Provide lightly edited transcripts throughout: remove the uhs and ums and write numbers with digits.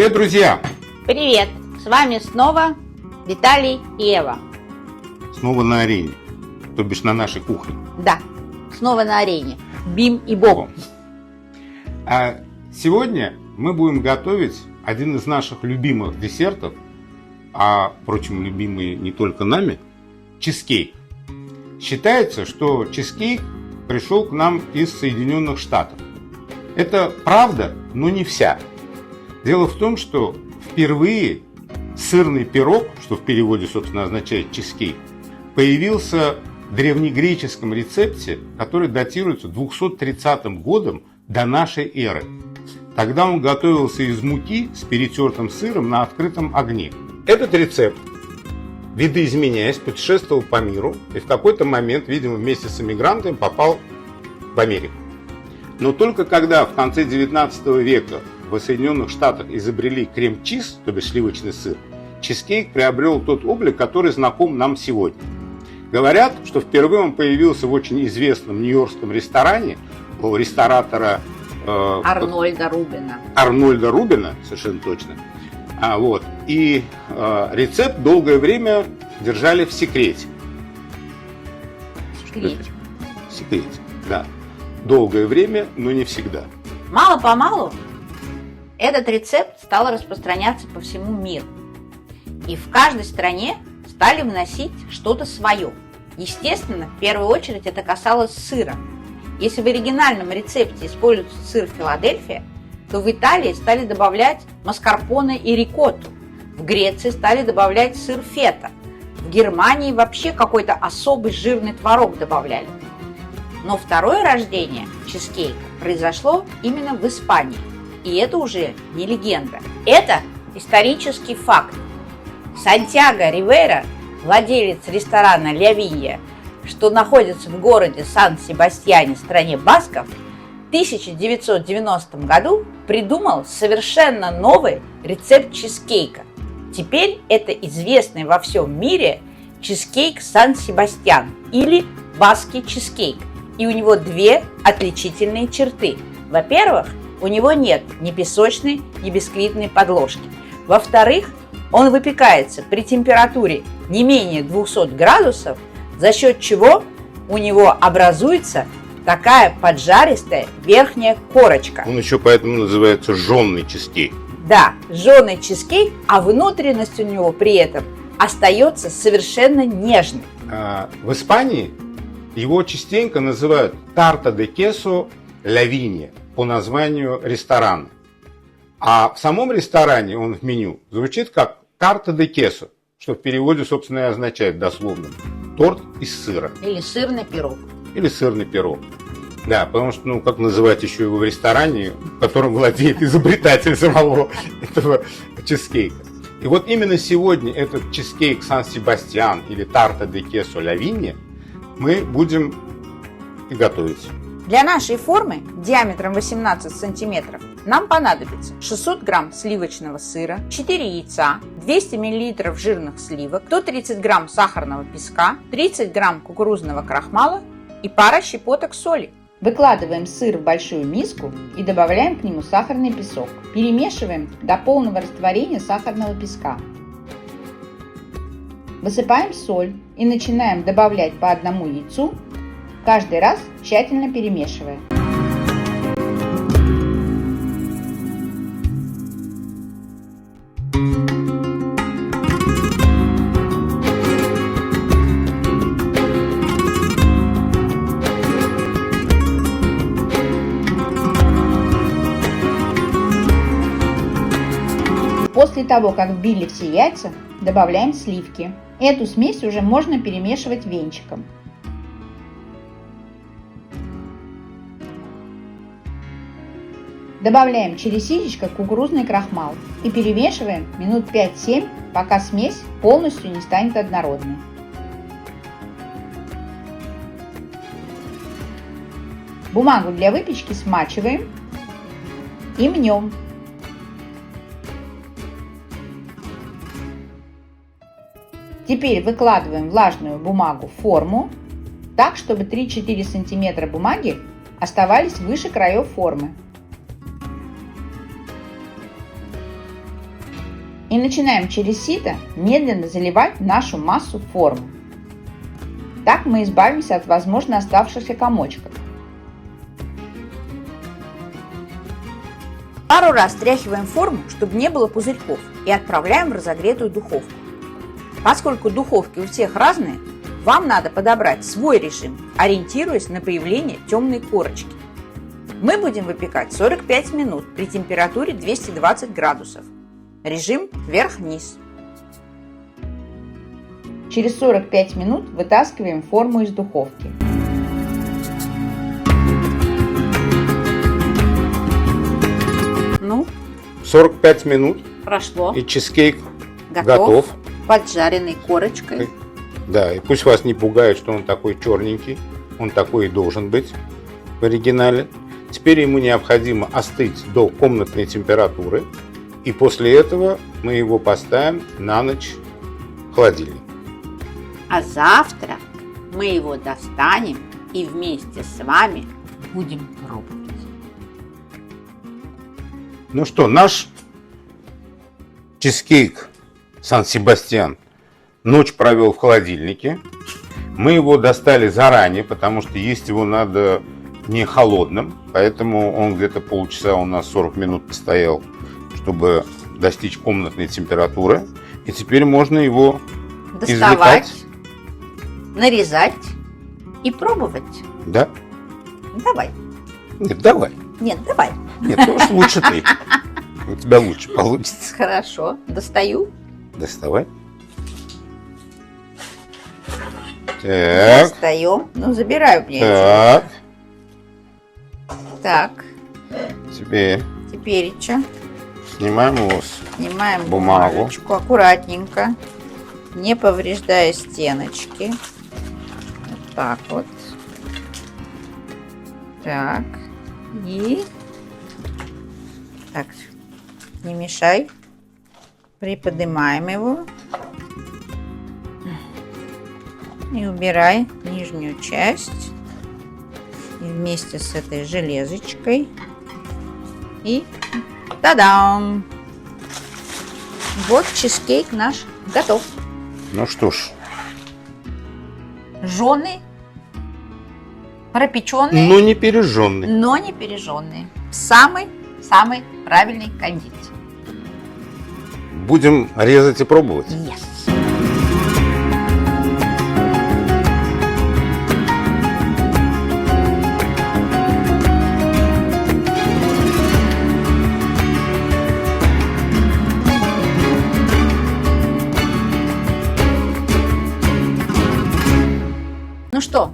Привет, друзья! Привет! С вами снова Виталий и Ева. Снова на арене, то бишь на нашей кухне. Да, снова на арене. Бим и Боб. А сегодня мы будем готовить один из наших любимых десертов, а, впрочем, любимый не только нами, чизкейк. Считается, что чизкейк пришел к нам из Соединенных Штатов. Это правда, но не вся. Дело в том, что впервые сырный пирог, что в переводе, собственно, означает чизкейк, появился в древнегреческом рецепте, который датируется 230 годом до нашей эры. Тогда он готовился из муки с перетертым сыром на открытом огне. Этот рецепт, видоизменяясь, путешествовал по миру и в какой-то момент, видимо, вместе с эмигрантами попал в Америку. Но только когда в конце 19 века в Соединенных Штатах изобрели крем-чиз, то бишь сливочный сыр, чизкейк приобрел тот облик, который знаком нам сегодня. Говорят, что впервые он появился в очень известном нью-йоркском ресторане у ресторатора Арнольда Рубина. Арнольда Рубина, совершенно точно. И рецепт долгое время держали в секрете. В секрете, да. Долгое время, но не всегда. Мало-помалу этот рецепт стал распространяться по всему миру. И в каждой стране стали вносить что-то свое. Естественно, в первую очередь это касалось сыра. Если в оригинальном рецепте используется сыр Филадельфия, то в Италии стали добавлять маскарпоне и рикотту. В Греции стали добавлять сыр фета. В Германии вообще какой-то особый жирный творог добавляли. Но второе рождение чизкейка произошло именно в Испании. И это уже не легенда. Это исторический факт. Сантьяго Ривейра, владелец ресторана «Ля Винья», что находится в городе Сан-Себастьяне, стране басков, в 1990 году придумал совершенно новый рецепт чизкейка. Теперь это известный во всем мире чизкейк Сан-Себастьян или баскский чизкейк. И у него две отличительные черты. Во-первых, у него нет ни песочной, ни бисквитной подложки. Во-вторых, он выпекается при температуре не менее 200 градусов, за счет чего у него образуется такая поджаристая верхняя корочка. Он еще поэтому называется жженый чизкейк. Да, жженый чизкейк, а внутренность у него при этом остается совершенно нежной. В Испании его частенько называют тарта де queso ля Винья по названию ресторана. А в самом ресторане он в меню звучит как тарта де queso, что в переводе, собственно, и означает дословно торт из сыра. Или сырный пирог. Или сырный пирог. Да, потому что, как называть еще его в ресторане, которым владеет изобретатель самого этого чизкейка. И вот именно сегодня этот чизкейк Сан-Себастьян или тарта де queso ля Винья мы будем и готовить. Для нашей формы диаметром 18 см нам понадобится 600 грамм сливочного сыра, 4 яйца, 200 мл жирных сливок, 130 грамм сахарного песка, 30 грамм кукурузного крахмала и пара щепоток соли. Выкладываем сыр в большую миску и добавляем к нему сахарный песок. Перемешиваем до полного растворения сахарного песка. Высыпаем соль и начинаем добавлять по одному яйцу, каждый раз тщательно перемешивая. После того, как вбили все яйца, добавляем сливки. Эту смесь уже можно перемешивать венчиком. Добавляем через ситечко кукурузный крахмал и перемешиваем минут 5-7, пока смесь полностью не станет однородной. Бумагу для выпечки смачиваем и мнем. Теперь выкладываем влажную бумагу в форму, так, чтобы 3-4 см бумаги оставались выше краев формы. И начинаем через сито медленно заливать нашу массу в форму. Так мы избавимся от возможно оставшихся комочков. Пару раз стряхиваем форму, чтобы не было пузырьков, и отправляем в разогретую духовку. Поскольку духовки у всех разные, вам надо подобрать свой режим, ориентируясь на появление темной корочки. Мы будем выпекать 45 минут при температуре 220 градусов. Режим вверх-вниз. Через 45 минут вытаскиваем форму из духовки. Ну, 45 минут, прошло. и чизкейк Готов. готов. Поджаренной корочкой. Да, и пусть вас не пугает, что он такой черненький. Он такой и должен быть в оригинале. Теперь ему необходимо остыть до комнатной температуры. И после этого мы его поставим на ночь в холодильник. А завтра мы его достанем и вместе с вами будем пробовать. Ну что, наш чизкейк Сан-Себастьян ночь провел в холодильнике. Мы его достали заранее, потому что есть его надо не холодным. Поэтому он где-то полчаса у нас 40 минут постоял, чтобы достичь комнатной температуры. И теперь можно его Доставать, извлекать. нарезать и пробовать. Да? Давай. Нет, давай. Нет, давай. Нет, уж лучше ты. У тебя лучше получится. Хорошо. Достаю. Доставай. Так. Достаем. Ну, забираю мне. Так. Так. Теперь Теперь снимаем его. снимаем Бумагу. бумажечку аккуратненько, не повреждая стеночки. Вот так вот. Так. И так, не мешай. Приподнимаем его. И убирай нижнюю часть. И вместе с этой железочкой. И та-дам! Вот чизкейк наш готов. Ну что ж. Жженый, пропеченный, Но не пережженный. но не пережженный. Самый правильный кондиции. Будем резать и пробовать. Yes. Ну что,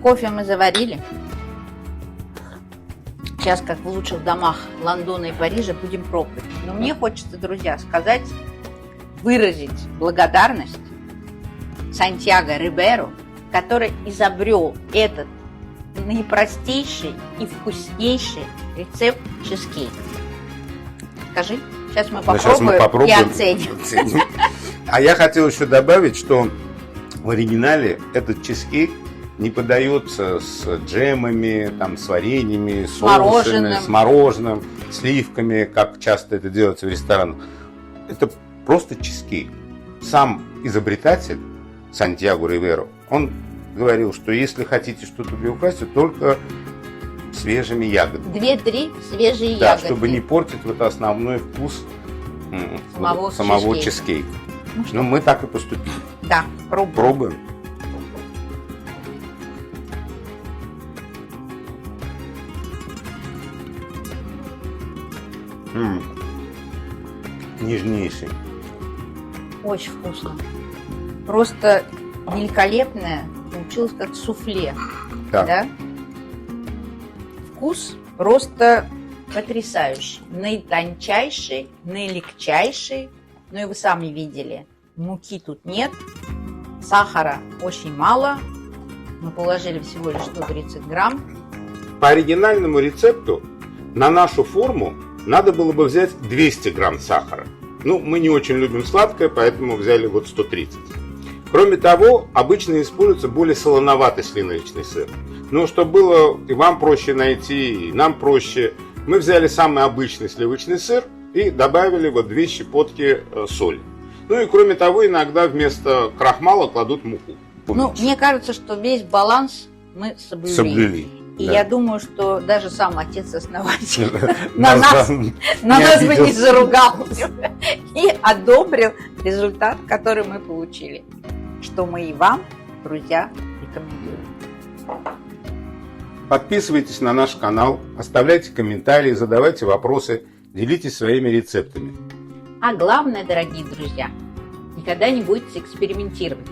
кофе мы заварили. Сейчас, как в лучших домах Лондона и Парижа, будем пробовать. Но мне хочется, друзья, выразить благодарность Сантьяго Рибейро, который изобрел этот наипростейший и вкуснейший рецепт чизкейка. Скажи, сейчас мы попробуем, и оценим. А я хотел еще добавить, что в оригинале этот чизкейк не подается с джемами, там, с вареньями, с соусами, с мороженым, сливками, как часто это делается в ресторанах. Это просто чизкейк. Сам изобретатель Сантьяго Рибейро, он говорил, что если хотите что-то приукрасить, то только свежими ягодами. 2-3 свежие ягоды. Да, чтобы не портить вот основной вкус самого чизкейка. Ну, мы так и поступили. Да, пробуем. Пробуем. Нежнейший. Очень вкусно. Просто великолепное. Получилось как суфле. Так. Да? Вкус просто потрясающий. Наитончайший, наилегчайший. Ну и вы сами видели. Муки тут нет. Сахара очень мало. Мы положили всего лишь 130 грамм. По оригинальному рецепту на нашу форму надо было бы взять 200 грамм сахара. Ну, мы не очень любим сладкое, поэтому взяли вот 130. Кроме того, обычно используется более солоноватый сливочный сыр. Но чтобы было и вам проще найти, и нам проще, Мы взяли самый обычный сливочный сыр и добавили вот 2 щепотки соли. Ну и кроме того, иногда вместо крахмала кладут муку. Ну, мне кажется, что весь баланс мы соблюли. И да. я думаю, что даже сам отец-основатель На на нас бы не заругал и одобрил результат, который мы получили. Что мы и вам, друзья, рекомендуем. Подписывайтесь на наш канал, оставляйте комментарии, задавайте вопросы, делитесь своими рецептами. А главное, дорогие друзья, никогда не будете экспериментировать.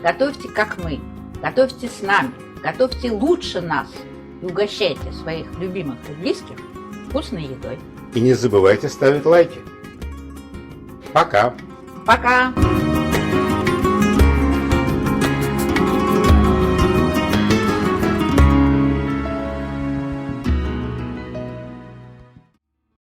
Готовьте как мы, готовьте с нами, готовьте лучше нас и угощайте своих любимых и близких вкусной едой. И не забывайте ставить лайки. Пока! Пока!